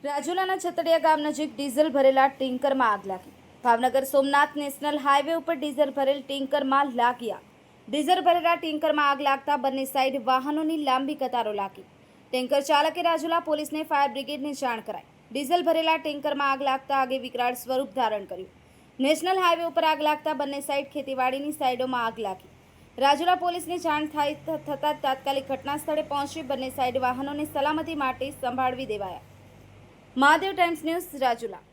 રાજુલાના છતડિયા ગામ નજીક ડીઝલ ભરેલા ટેન્કરમાં આગ લાગી। ભાવનગર સોમનાથ નેશનલ હાઈવે ઉપર ડીઝલ ભરેલ ટેન્કરમાં લાગી આગ। ડીઝલ ભરેલા ટેન્કરમાં આગ લાગતા બંને સાઈડ વાહનોની લાંબી કતારો લાગી। ટેન્કર ચાલકે રાજુલા પોલીસને ફાયર બ્રિગેડને જાણ કરાઈ। ડીઝલ ભરેલા ટેન્કરમાં આગ લાગતા આગે વિકરાળ સ્વરૂપ ધારણ કર્યું। નેશનલ હાઈવે ઉપર આગ લાગતા બંને સાઈડ ખેતીવાડીની સાઈડોમાં આગ લાગી। રાજુલા પોલીસને જાણ થતાં તાત્કાલિક ઘટના સ્થળે પહોંચી બંને સાઈડ વાહનોને સલામતી માટે સંભાળવી દેવાયા। Mahadev times news Rajula.